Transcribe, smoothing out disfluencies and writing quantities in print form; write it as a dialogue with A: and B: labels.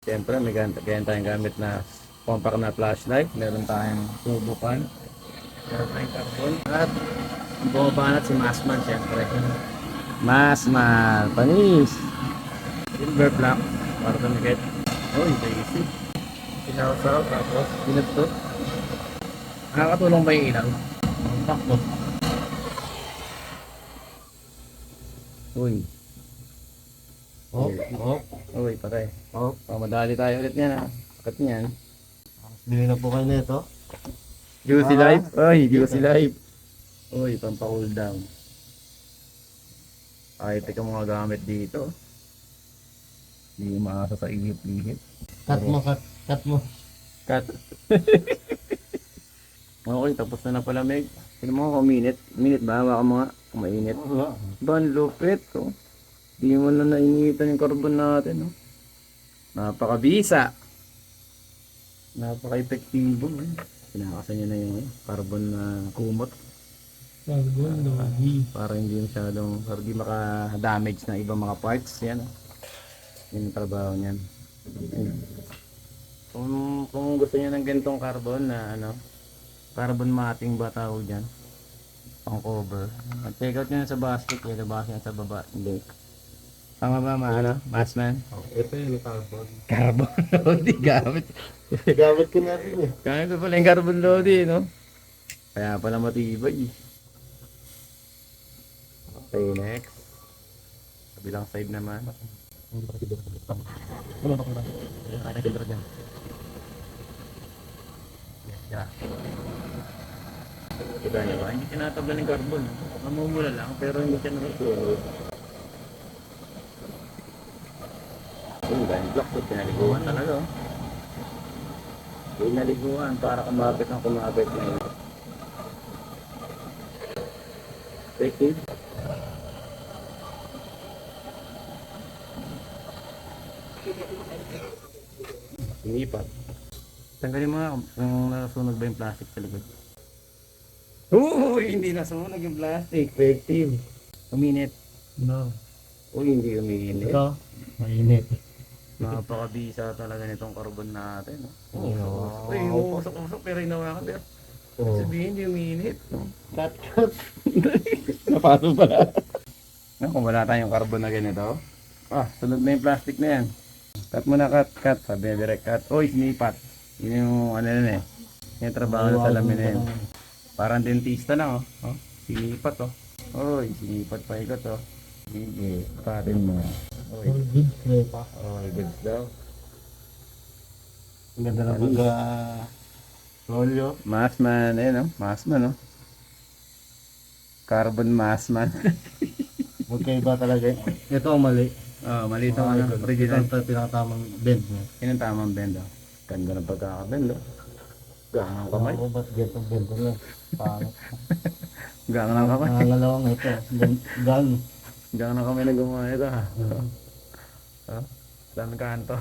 A: Siyempre, may ganyan tayong gamit na compact na flashlight. Meron tayong turbo pan. Meron tayong carbon. At ang bumabanat si Masman, siyempre. Masman, panis. Silver black. Para tumikit. Oh, easy. Sinasarap tapos pinagtot. Nakakatulong ba yung ilaw? Takbo. Uy.
B: Oh, oh,
A: Uy, patay.
B: oh.
A: Madali tayo ulit yan ha. Pakat niyan.
B: Bili na po kayo nito.
A: Juicy
B: Ah,
A: Life. Uy, Juicy Life. Uy, pampa-cool down. Ay, ito yung mga gamit dito. Hindi maasa sa ihip-ihip.
B: Cut mo, cut mo.
A: Cut. Okay, tapos na palamig. Tignan mo kung minute. Minute ba? Baka mga kung mainit.
B: Wala.
A: Ban, lupit. Oh. Di mo na nainitan yung carbon natin. Oh. Napakabisa. Napaka-epektibo. Eh. Pinakasan niya na yung carbon na kumot.
B: Carbon, logi.
A: Para hindi masyadong, para hindi maka-damage na ibang mga parts. Yan. Oh. Yan yung trabaho niyan. Ayun. Kung gusto niyo ng ganitong carbon na ano, carbon matting ba tawag dyan? Pang cover. Check out nyo sa basket. Ilabas yan sa baba. Link. Tama ba ano? Masman?
B: Oh, ito yung carbon.
A: Carbon Lodi. Gamit.
B: Gamit ko na rin eh.
A: Gamit pa pala yung carbon Lodi, no? Kaya pala matibay. Okay, next. Kabilang side naman.
B: Ano ba ito?
A: Ano ba kung Kaya na dyan. Yeah. Kita niyo ba? Hindi tinatablan ng carbon. Namumula lang pero hindi siya nasusunod. Dahil block to, pinaliguan talaga. Oh. Pinaliguan para kumapit ang kumapit na yun. Effective. Sinipat. Tanggalin mo nga kung nasunog ba yung plastic sa likod. Oo, hindi nasunog yung plastic. Effective. Uminit.
B: No.
A: Uy, hindi uminit.
B: Ito, mainit.
A: Napakabisa talaga nitong carbon natin. No?
B: Oh.
A: Uy, usok-usok pero hinawakan pero
B: Oh.
A: sabihin hindi uminit. No?
B: Cut, cut.
A: Napasok pala. No, kung wala tayong carbon na ganito, sunod na yung plastic na yan. Cut mo na, cut. Sabi na direct cut. Uy, sinipat. Yun yung ano na eh. Yung trabaho na sa lamin na yun. Parang dentista na oh. Sinipat oh. Uy, sinipat pa ikot oh. Sige, patin mo. Uy,
B: All good, pa.
A: goods daw.
B: Ang ganda na pag rolyo.
A: Masman, ayun oh. Masman oh. Carbon masman.
B: Magkaiba talaga. Ito ang mali.
A: Mali ito ano, original.
B: Ito ang pinakatamang bend niya.
A: Yun ang tamang bend oh. Ganda ng pagkakabend oh. Gangang kamay.
B: Ako ba't ganito bend ko lang? Paano?
A: Gangang kamay.
B: Nangangalawang ito. Gan.
A: Gangang kamay na gumawa ito ha. Saan kanto?